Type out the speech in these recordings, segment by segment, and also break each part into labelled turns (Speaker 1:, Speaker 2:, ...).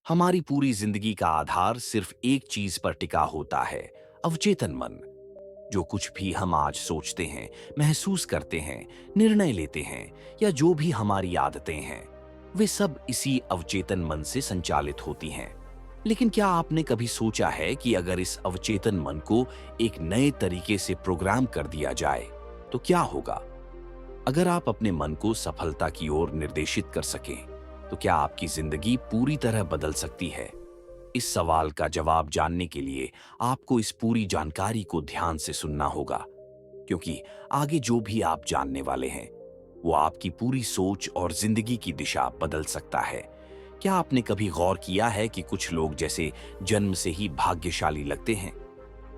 Speaker 1: हमारी पूरी जिंदगी का आधार सिर्फ एक चीज पर टिका होता है, अवचेतन मन। जो कुछ भी हम आज सोचते हैं, महसूस करते हैं, निर्णय लेते हैं या जो भी हमारी आदतें हैं, वे सब इसी अवचेतन मन से संचालित होती हैं। लेकिन क्या आपने कभी सोचा है कि अगर इस अवचेतन मन को एक नए तरीके से प्रोग्राम कर दिया जाए तो क्या होगा? अगर आप अपने मन को सफलता की ओर निर्देशित कर सकें, तो क्या आपकी जिंदगी पूरी तरह बदल सकती है? इस सवाल का जवाब जानने के लिए आपको इस पूरी जानकारी को ध्यान से सुनना होगा, क्योंकि आगे जो भी आप जानने वाले हैं, वो आपकी पूरी सोच और जिंदगी की दिशा बदल सकता है। क्या आपने कभी गौर किया है कि कुछ लोग जैसे जन्म से ही भाग्यशाली लगते हैं?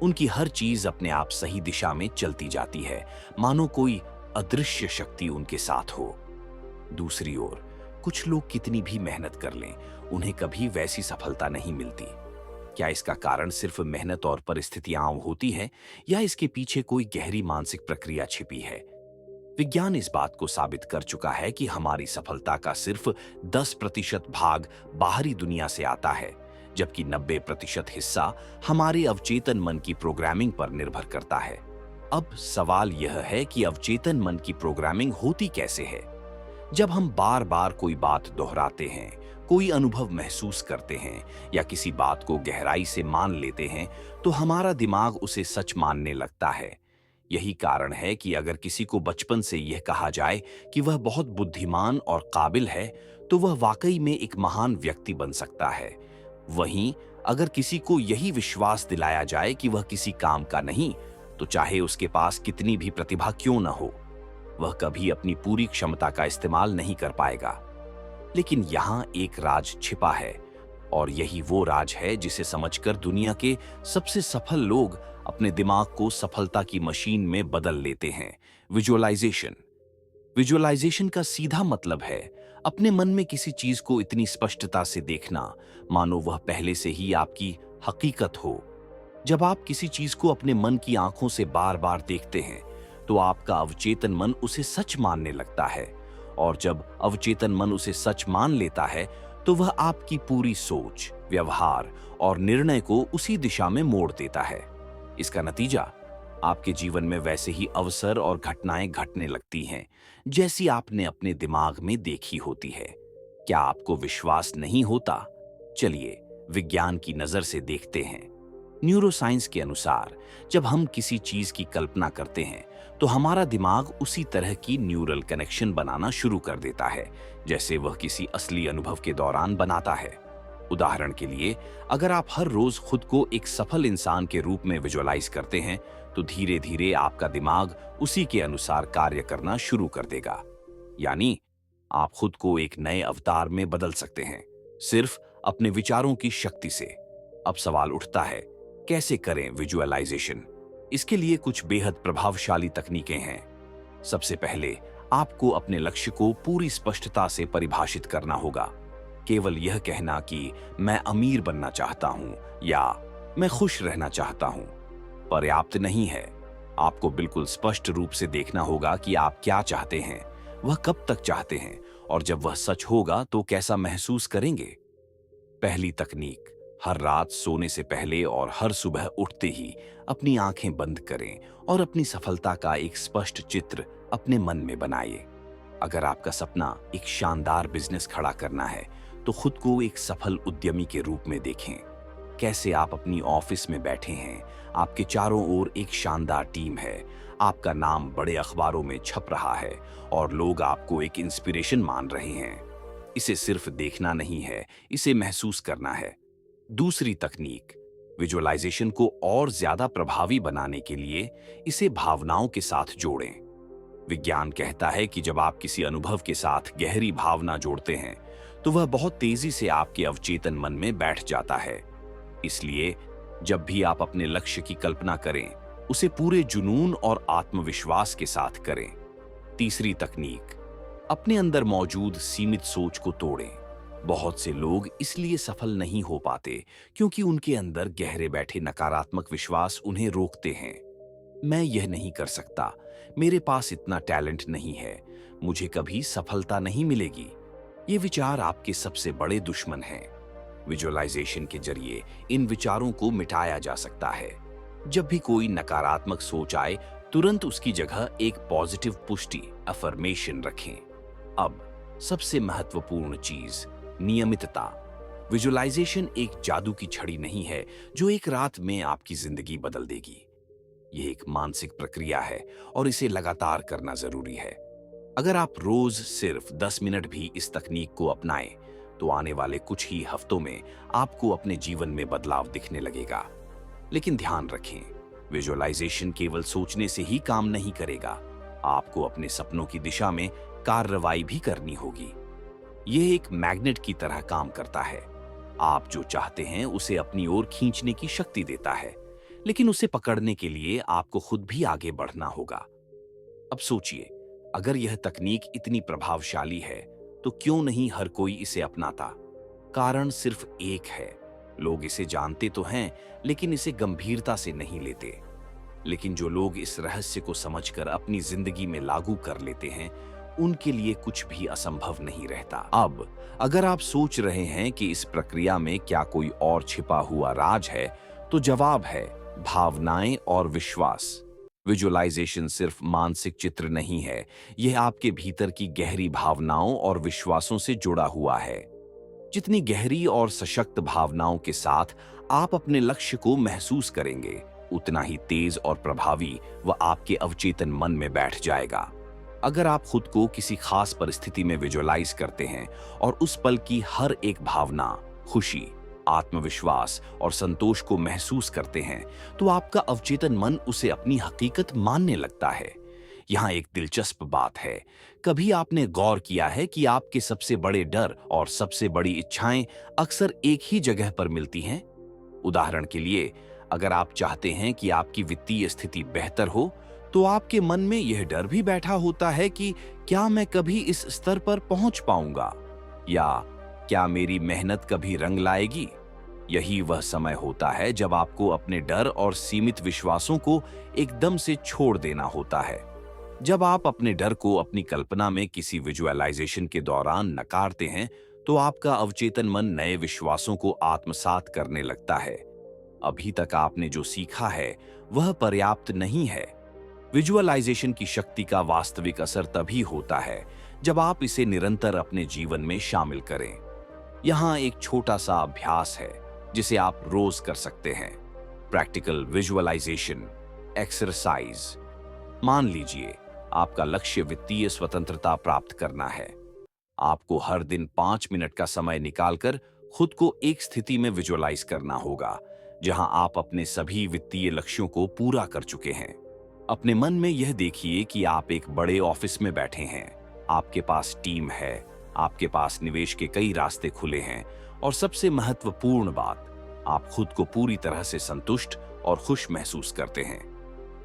Speaker 1: उनकी हर चीज अपने आप सही दिशा में चलती जाती है, मानो कोई अदृश्य शक्ति उनके साथ हो। दूसरी ओर कुछ लोग कितनी भी मेहनत कर लें, उन्हें कभी वैसी सफलता नहीं मिलती। क्या इसका कारण सिर्फ मेहनत और परिस्थितियां होती है, या इसके पीछे कोई गहरी मानसिक प्रक्रिया छिपी है? विज्ञान इस बात को साबित कर चुका है कि हमारी सफलता का सिर्फ 10% भाग बाहरी दुनिया से आता है, जबकि 90% हिस्सा हमारे अवचेतन मन की प्रोग्रामिंग पर निर्भर करता है। अब सवाल यह है कि अवचेतन मन की प्रोग्रामिंग होती कैसे है? जब हम बार बार कोई बात दोहराते हैं, कोई अनुभव महसूस करते हैं या किसी बात को गहराई से मान लेते हैं, तो हमारा दिमाग उसे सच मानने लगता है। यही कारण है कि अगर किसी को बचपन से यह कहा जाए कि वह बहुत बुद्धिमान और काबिल है, तो वह वाकई में एक महान व्यक्ति बन सकता है। वहीं अगर किसी को यही विश्वास दिलाया जाए कि वह किसी काम का नहीं, तो चाहे उसके पास कितनी भी प्रतिभा क्यों न हो, वह कभी अपनी पूरी क्षमता का इस्तेमाल नहीं कर पाएगा। लेकिन यहाँ एक राज छिपा है, और यही वो राज है जिसे समझकर दुनिया के सबसे सफल लोग अपने दिमाग को सफलता की मशीन में बदल लेते हैं। विजुअलाइजेशन। विजुअलाइजेशन का सीधा मतलब है अपने मन में किसी चीज को इतनी स्पष्टता से देखना, मानो वह पहले से ही आपकी हकीकत हो। जब आप किसी चीज को अपने मन की आंखों से बार बार देखते हैं, तो आपका अवचेतन मन उसे सच मानने लगता है, और जब अवचेतन मन उसे सच मान लेता है, तो वह आपकी पूरी सोच, व्यवहार और निर्णय को उसी दिशा में मोड़ देता है। इसका नतीजा आपके जीवन में वैसे ही अवसर और घटनाएं घटने लगती हैं, जैसी आपने अपने दिमाग में देखी होती है। क्या आपको विश्वास नहीं होता? चलिए विज्ञान की नजर से देखते हैं। न्यूरोसाइंस के अनुसार जब हम किसी चीज की कल्पना करते हैं, तो हमारा दिमाग उसी तरह की न्यूरल कनेक्शन बनाना शुरू कर देता है, जैसे वह किसी असली अनुभव के दौरान बनाता है। उदाहरण के लिए, अगर आप हर रोज खुद को एक सफल इंसान के रूप में विजुअलाइज करते हैं, तो धीरे धीरे आपका दिमाग उसी के अनुसार कार्य करना शुरू कर देगा। यानी आप खुद को एक नए अवतार में बदल सकते हैं, सिर्फ अपने विचारों की शक्ति से। अब सवाल उठता है, कैसे करें विजुअलाइजेशन? इसके लिए कुछ बेहद प्रभावशाली तकनीकें हैं। सबसे पहले आपको अपने लक्ष्य को पूरी स्पष्टता से परिभाषित करना होगा। केवल यह कहना कि मैं अमीर बनना चाहता हूं या मैं खुश रहना चाहता हूं पर्याप्त नहीं है। आपको बिल्कुल स्पष्ट रूप से देखना होगा कि आप क्या चाहते हैं, वह कब तक चाहते हैं, और जब वह सच होगा तो कैसा महसूस करेंगे। पहली तकनीक, हर रात सोने से पहले और हर सुबह उठते ही अपनी आंखें बंद करें और अपनी सफलता का एक स्पष्ट चित्र अपने मन में बनाइए। अगर आपका सपना एक शानदार बिजनेस खड़ा करना है, तो खुद को एक सफल उद्यमी के रूप में देखें। कैसे आप अपनी ऑफिस में बैठे हैं, आपके चारों ओर एक शानदार टीम है, आपका नाम बड़े अखबारों में छप रहा है और लोग आपको एक इंस्पिरेशन मान रहे हैं। इसे सिर्फ देखना नहीं है, इसे महसूस करना है। दूसरी तकनीक, विजुअलाइजेशन को और ज्यादा प्रभावी बनाने के लिए इसे भावनाओं के साथ जोड़ें। विज्ञान कहता है कि जब आप किसी अनुभव के साथ गहरी भावना जोड़ते हैं, तो वह बहुत तेजी से आपके अवचेतन मन में बैठ जाता है। इसलिए जब भी आप अपने लक्ष्य की कल्पना करें, उसे पूरे जुनून और आत्मविश्वास के साथ करें। तीसरी तकनीक, अपने अंदर मौजूद सीमित सोच को तोड़ें। बहुत से लोग इसलिए सफल नहीं हो पाते क्योंकि उनके अंदर गहरे बैठे नकारात्मक विश्वास उन्हें रोकते हैं। मैं यह नहीं कर सकता, मेरे पास इतना टैलेंट नहीं है, मुझे कभी सफलता नहीं मिलेगी। ये विचार आपके सबसे बड़े दुश्मन हैं। विजुअलाइजेशन के जरिए इन विचारों को मिटाया जा सकता है। जब भी कोई नकारात्मक सोच आए, तुरंत उसकी जगह एक पॉजिटिव पुष्टि अफर्मेशन रखें। अब सबसे महत्वपूर्ण चीज, नियमितता। विजुअलाइजेशन एक जादू की छड़ी नहीं है जो एक रात में आपकी जिंदगी बदल देगी। यह एक मानसिक प्रक्रिया है और इसे लगातार करना जरूरी है। अगर आप रोज सिर्फ 10 मिनट भी इस तकनीक को अपनाएं, तो आने वाले कुछ ही हफ्तों में आपको अपने जीवन में बदलाव दिखने लगेगा। लेकिन ध्यान रखें, विजुअलाइजेशन केवल सोचने से ही काम नहीं करेगा। आपको अपने सपनों की दिशा में कार्रवाई भी करनी होगी। यह एक मैग्नेट की तरह काम करता है। आप जो चाहते हैं उसे अपनी ओर खींचने की शक्ति देता है, लेकिन उसे पकड़ने के लिए आपको खुद भी आगे बढ़ना होगा। अब सोचिए, अगर यह तकनीक इतनी प्रभावशाली है तो क्यों नहीं हर कोई इसे अपनाता? कारण सिर्फ एक है, लोग इसे जानते तो हैं लेकिन इसे गंभीरता से नहीं लेते। लेकिन जो लोग इस रहस्य को समझकर अपनी जिंदगी में लागू कर लेते हैं, उनके लिए कुछ भी असंभव नहीं रहता। अब अगर आप सोच रहे हैं कि इस प्रक्रिया में क्या कोई और छिपा हुआ राज है, तो जवाब है भावनाएं और विश्वास। विजुअलाइजेशन सिर्फ मानसिक चित्र नहीं है, यह आपके भीतर की गहरी भावनाओं और विश्वासों से जुड़ा हुआ है। जितनी गहरी और सशक्त भावनाओं के साथ आप अपने लक्ष्य को महसूस करेंगे, उतना ही तेज और प्रभावी वह आपके अवचेतन मन में बैठ जाएगा। अगर आप खुद को किसी खास परिस्थिति में विजुअलाइज करते हैं और उस पल की हर एक भावना, खुशी, आत्मविश्वास और संतोष को महसूस करते हैं, तो आपका अवचेतन मन उसे अपनी हकीकत मानने लगता है। यहाँ एक दिलचस्प बात है, कभी आपने गौर किया है कि आपके सबसे बड़े डर और सबसे बड़ी इच्छाएं अक्सर एक ही जगह पर मिलती हैं? उदाहरण के लिए, अगर आप चाहते हैं कि आपकी वित्तीय स्थिति बेहतर हो, तो आपके मन में यह डर भी बैठा होता है कि क्या मैं कभी इस स्तर पर पहुंच पाऊंगा, या क्या मेरी मेहनत कभी रंग लाएगी। यही वह समय होता है जब आपको अपने डर और सीमित विश्वासों को एकदम से छोड़ देना होता है। जब आप अपने डर को अपनी कल्पना में किसी विजुअलाइजेशन के दौरान नकारते हैं, तो आपका अवचेतन मन नए विश्वासों को आत्मसात करने लगता है। अभी तक आपने जो सीखा है वह पर्याप्त नहीं है। विजुअलाइजेशन की शक्ति का वास्तविक असर तभी होता है जब आप इसे निरंतर अपने जीवन में शामिल करें। यहाँ एक छोटा सा अभ्यास है जिसे आप रोज कर सकते हैं। Practical visualisation exercise. मान लीजिए आपका लक्ष्य वित्तीय स्वतंत्रता प्राप्त करना है। आपको हर दिन 5 मिनट का समय निकालकर खुद को एक स्थिति में विजुअलाइज करना होगा जहां आप अपने सभी वित्तीय लक्ष्यों को पूरा कर चुके हैं। अपने मन में यह देखिए कि आप एक बड़े ऑफिस में बैठे हैं, आपके पास टीम है, आपके पास निवेश के कई रास्ते खुले हैं, और सबसे महत्वपूर्ण बात, आप खुद को पूरी तरह से संतुष्ट और खुश महसूस करते हैं।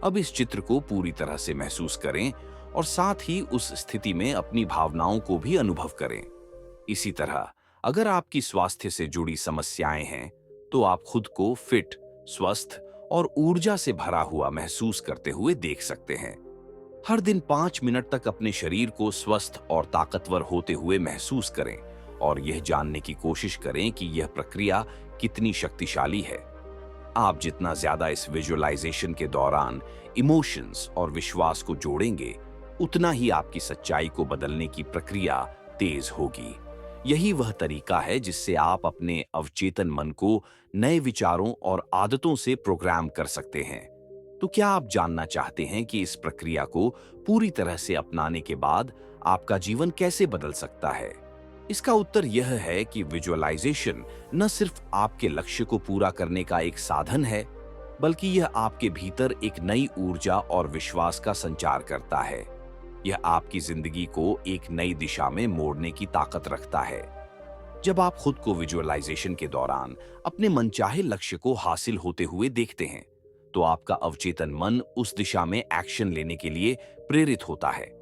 Speaker 1: अब इस चित्र को पूरी तरह से महसूस करें और साथ ही उस स्थिति में अपनी भावनाओं को भी अनुभव करें। इसी तरह अगर आपकी स्वास्थ्य से जुड़ी समस्याएं हैं, तो आप खुद को फिट, स्वस्थ और ऊर्जा से भरा हुआ महसूस करते हुए देख सकते हैं। हर दिन 5 मिनट तक अपने शरीर को स्वस्थ और ताकतवर होते हुए महसूस करें और यह जानने की कोशिश करें कि यह प्रक्रिया कितनी शक्तिशाली है। आप जितना ज्यादा इस विजुअलाइजेशन के दौरान इमोशंस और विश्वास को जोड़ेंगे, उतना ही आपकी सच्चाई को बदलने की प्रक्रिया तेज होगी। यही वह तरीका है जिससे आप अपने अवचेतन मन को नए विचारों और आदतों से प्रोग्राम कर सकते हैं। तो क्या आप जानना चाहते हैं कि इस प्रक्रिया को पूरी तरह से अपनाने के बाद आपका जीवन कैसे बदल सकता है? इसका उत्तर यह है कि विजुअलाइजेशन न सिर्फ आपके लक्ष्य को पूरा करने का एक साधन है, बल्कि यह आपके भीतर एक नई ऊर्जा और विश्वास का संचार करता है। यह आपकी जिंदगी को एक नई दिशा में मोड़ने की ताकत रखता है। जब आप खुद को विजुअलाइजेशन के दौरान अपने मनचाहे लक्ष्य को हासिल होते हुए देखते हैं, तो आपका अवचेतन मन उस दिशा में एक्शन लेने के लिए प्रेरित होता है।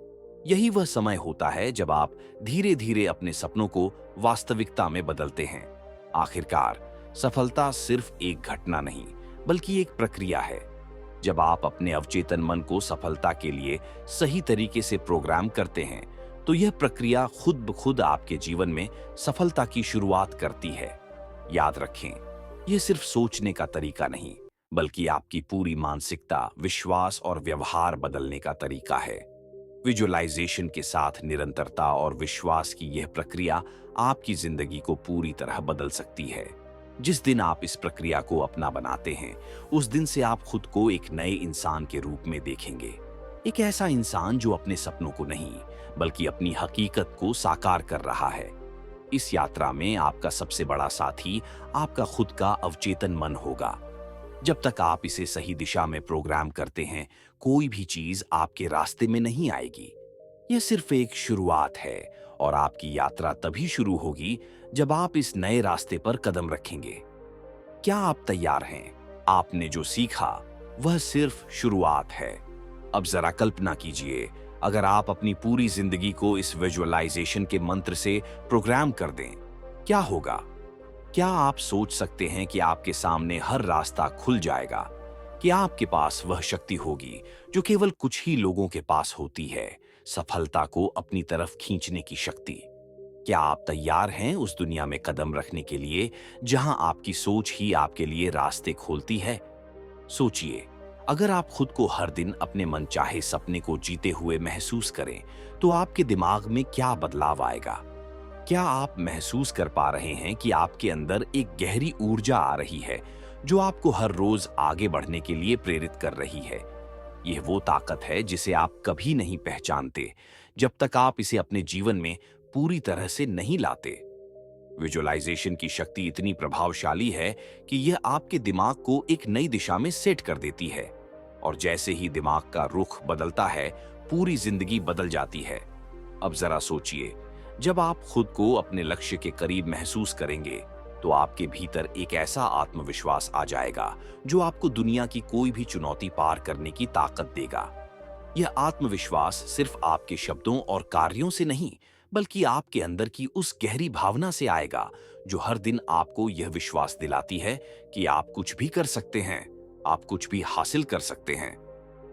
Speaker 1: यही वह समय होता है जब आप धीरे धीरे अपने सपनों को वास्तविकता में बदलते हैं। आखिरकार, सफलता सिर्फ एक घटना नहीं, बल्कि एक प्रक्रिया है। जब आप अपने अवचेतन मन को सफलता के लिए सही तरीके से प्रोग्राम करते हैं, तो यह प्रक्रिया खुद ब खुद आपके जीवन में सफलता की शुरुआत करती है। याद रखें, यह सिर्फ सोचने का तरीका नहीं, बल्कि आपकी पूरी मानसिकता, विश्वास और व्यवहार बदलने का तरीका है। विजुअलाइजेशन के साथ निरंतरता और विश्वास की यह प्रक्रिया आपकी जिंदगी को पूरी तरह बदल सकती है। जिस दिन आप इस प्रक्रिया को अपना बनाते हैं, उस दिन से आप खुद को एक नए इंसान के रूप में देखेंगे। एक ऐसा इंसान जो अपने सपनों को नहीं, बल्कि अपनी हकीकत को साकार कर रहा है। इस यात्रा में आपका सबसे बड़ा साथी आपका खुद का अवचेतन मन होगा। जब तक आप इसे सही दिशा में प्रोग्राम करते हैं, कोई भी चीज आपके रास्ते में नहीं आएगी। यह सिर्फ एक शुरुआत है, और आपकी यात्रा तभी शुरू होगी जब आप इस नए रास्ते पर कदम रखेंगे। क्या आप तैयार हैं? आपने जो सीखा वह सिर्फ शुरुआत है। अब जरा कल्पना कीजिए, अगर आप अपनी पूरी जिंदगी को इस विजुअलाइजेशन के मंत्र से प्रोग्राम कर दें, क्या होगा? क्या आप सोच सकते हैं कि आपके सामने हर रास्ता खुल जाएगा? कि आपके पास वह शक्ति होगी जो केवल कुछ ही लोगों के पास होती है, सफलता को अपनी तरफ खींचने की शक्ति। क्या आप तैयार हैं उस दुनिया में कदम रखने के लिए जहां आपकी सोच ही आपके लिए रास्ते खोलती है? सोचिए, अगर आप खुद को हर दिन अपने मनचाहे सपने को जीते हुए महसूस करें, तो आपके दिमाग में क्या बदलाव आएगा? क्या आप महसूस कर पा रहे हैं कि आपके अंदर एक गहरी ऊर्जा आ रही है जो आपको हर रोज आगे बढ़ने के लिए प्रेरित कर रही है? यह वो ताकत है जिसे आप कभी नहीं पहचानते जब तक आप इसे अपने जीवन में पूरी तरह से नहीं लाते। विजुअलाइजेशन की शक्ति इतनी प्रभावशाली है कि यह आपके दिमाग को एक नई दिशा में सेट कर देती है, और जैसे ही दिमाग का रुख बदलता है, पूरी जिंदगी बदल जाती है। अब जरा सोचिए, जब आप खुद को अपने लक्ष्य के करीब महसूस करेंगे, तो आपके भीतर एक ऐसा आत्मविश्वास आ जाएगा जो आपको दुनिया की कोई भी चुनौती पार करने की ताकत देगा। यह आत्मविश्वास सिर्फ आपके शब्दों और कार्यों से नहीं, बल्कि आपके अंदर की उस गहरी भावना से आएगा जो हर दिन आपको यह विश्वास दिलाती है कि आप कुछ भी कर सकते हैं, आप कुछ भी हासिल कर सकते हैं।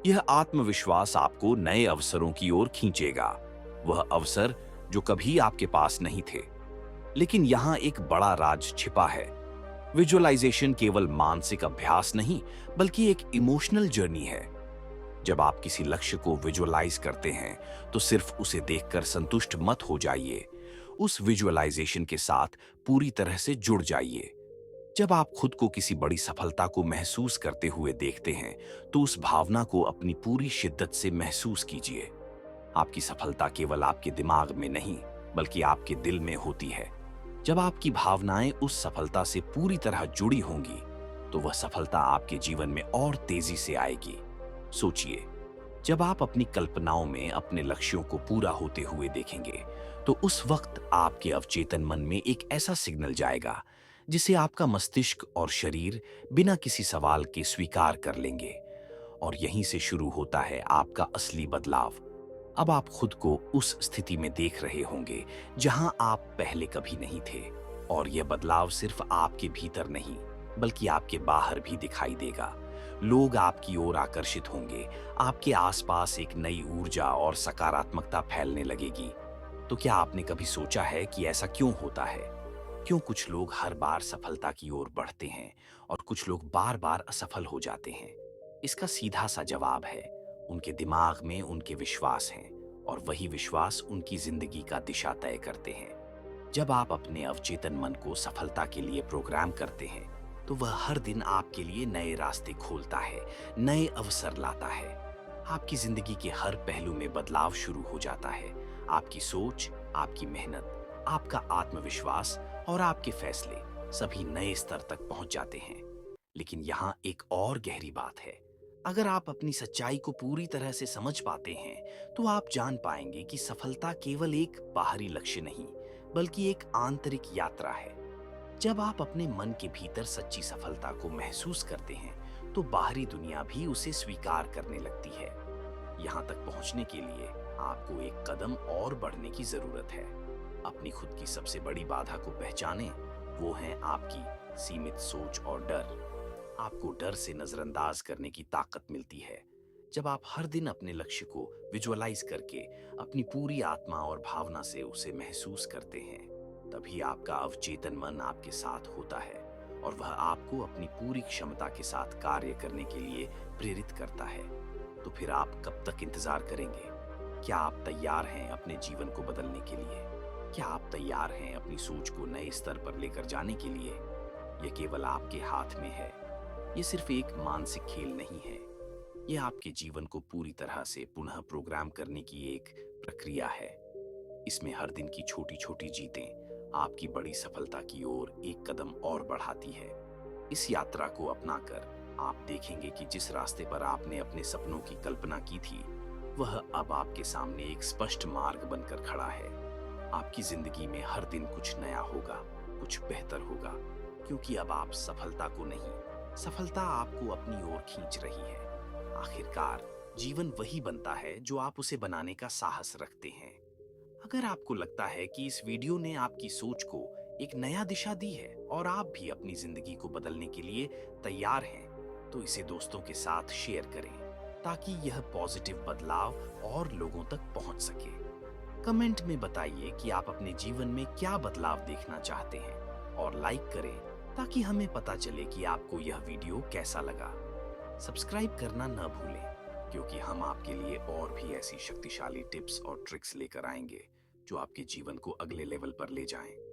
Speaker 1: यह आत्मविश्वास आपको नए अवसरों की ओर खींचेगा, वह अवसर जो कभी आपके पास नहीं थे। लेकिन यहां एक बड़ा राज छिपा है। विजुअलाइजेशन केवल मानसिक अभ्यास नहीं, बल्कि एक इमोशनल जर्नी है। जब आप किसी लक्ष्य को विजुअलाइज करते हैं, तो सिर्फ उसे देखकर संतुष्ट मत हो जाइए। उस विजुअलाइजेशन के साथ पूरी तरह से जुड़ जाइए। जब आप खुद को किसी बड़ी सफलता को महसूस करते हुए देखते हैं, तो उस भावना को अपनी पूरी शिद्दत से महसूस कीजिए। आपकी सफलता केवल आपके दिमाग में नहीं, बल्कि आपके दिल में होती है। जब आपकी भावनाएं उस सफलता से पूरी तरह जुड़ी होंगी, तो वह सफलता आपके जीवन में और तेजी से आएगी। सोचिए, जब आप अपनी कल्पनाओं में अपने लक्ष्यों को पूरा होते हुए देखेंगे, तो उस वक्त आपके अवचेतन मन में एक ऐसा सिग्नल जाएगा जिसे आपका मस्तिष्क और शरीर बिना किसी सवाल के स्वीकार कर लेंगे। और यहीं से शुरू होता है आपका असली बदलाव। अब आप खुद को उस स्थिति में देख रहे होंगे जहां आप पहले कभी नहीं थे, और यह बदलाव सिर्फ आपके भीतर नहीं, बल्कि आपके बाहर भी दिखाई देगा। लोग आपकी ओर आकर्षित होंगे, आपके आसपास एक नई ऊर्जा और सकारात्मकता फैलने लगेगी। तो क्या आपने कभी सोचा है कि ऐसा क्यों होता है? क्यों कुछ लोग हर बार सफलता की ओर बढ़ते हैं और कुछ लोग बार बार असफल हो जाते हैं? इसका सीधा सा जवाब है, उनके दिमाग में उनके विश्वास हैं, और वही विश्वास उनकी जिंदगी का दिशा तय करते हैं। जब आप अपने अवचेतन मन को सफलता के लिए प्रोग्राम करते हैं, तो वह हर दिन आपके लिए नए रास्ते खोलता है, नए अवसर लाता है। आपकी जिंदगी के हर पहलू में बदलाव शुरू हो जाता है। आपकी सोच, आपकी मेहनत, आपका आत्मविश्वास और आपके फैसले सभी नए स्तर तक पहुंच जाते हैं। लेकिन यहाँ एक और गहरी बात है। अगर आप अपनी सच्चाई को पूरी तरह से समझ पाते हैं, तो आप जान पाएंगे कि सफलता केवल एक बाहरी लक्ष्य नहीं, बल्कि एक आंतरिक यात्रा है। जब आप अपने मन के भीतर सच्ची सफलता को महसूस करते हैं, तो बाहरी दुनिया भी उसे स्वीकार करने लगती है। यहाँ तक पहुँचने के लिए आपको एक कदम और बढ़ने की जरूरत है। अपनी खुद की सबसे बड़ी बाधा को पहचानें, वो है आपकी सीमित सोच और डर। आपको डर से नजरअंदाज करने की ताकत मिलती है जब आप हर दिन अपने लक्ष्य को विजुअलाइज करके अपनी पूरी आत्मा और भावना से उसे महसूस करते हैं। तभी आपका अवचेतन मन आपके साथ होता है और वह आपको अपनी पूरी क्षमता के साथ कार्य करने के लिए प्रेरित करता है। तो फिर आप कब तक इंतजार करेंगे? क्या आप तैयार हैं अपने जीवन को बदलने के लिए? क्या आप तैयार हैं अपनी सोच को नए स्तर पर लेकर जाने के लिए? यह केवल आपके हाथ में है। ये सिर्फ एक मानसिक खेल नहीं है, यह आपके जीवन को पूरी तरह से पुनः प्रोग्राम करने की एक प्रक्रिया है। इसमें हर दिन की छोटी छोटी जीतें आपकी बड़ी सफलता की ओर एक कदम और बढ़ाती है। इस यात्रा को अपनाकर आप देखेंगे कि जिस रास्ते पर आपने अपने सपनों की कल्पना की थी, वह अब आपके सामने एक स्पष्ट मार्ग बनकर खड़ा है। आपकी जिंदगी में हर दिन कुछ नया होगा, कुछ बेहतर होगा, क्योंकि अब आप सफलता को नहीं, सफलता आपको अपनी ओर खींच रही है। आखिरकार जीवन वही बनता है जो आप उसे बनाने का साहस रखते हैं। अगर आपको लगता है कि इस वीडियो ने आपकी सोच को एक नया दिशा दी है और आप भी अपनी जिंदगी को बदलने के लिए तैयार हैं, तो इसे दोस्तों के साथ शेयर करें ताकि यह पॉजिटिव बदलाव और लोगों तक पहुंच सके। कमेंट में बताइए कि आप अपने जीवन में क्या बदलाव देखना चाहते हैं और लाइक करें ताकि हमें पता चले कि आपको यह वीडियो कैसा लगा। सब्सक्राइब करना न भूलें, क्योंकि हम आपके लिए और भी ऐसी शक्तिशाली टिप्स और ट्रिक्स लेकर आएंगे जो आपके जीवन को अगले लेवल पर ले जाएं।